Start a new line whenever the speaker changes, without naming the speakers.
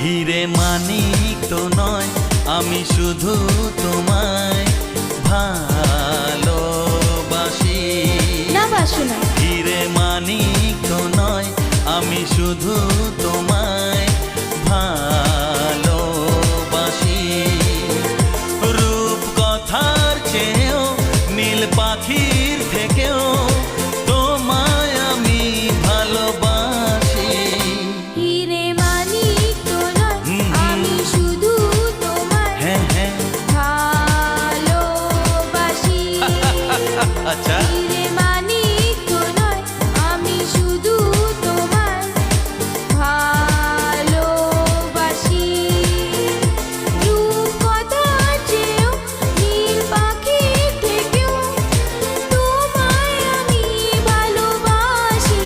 হিরে মানিক তো নয়, আমি শুধু তোমায় ভালোবাসি।
না বাসো না।
হিরে মানিক তো নয়, আমি শুধু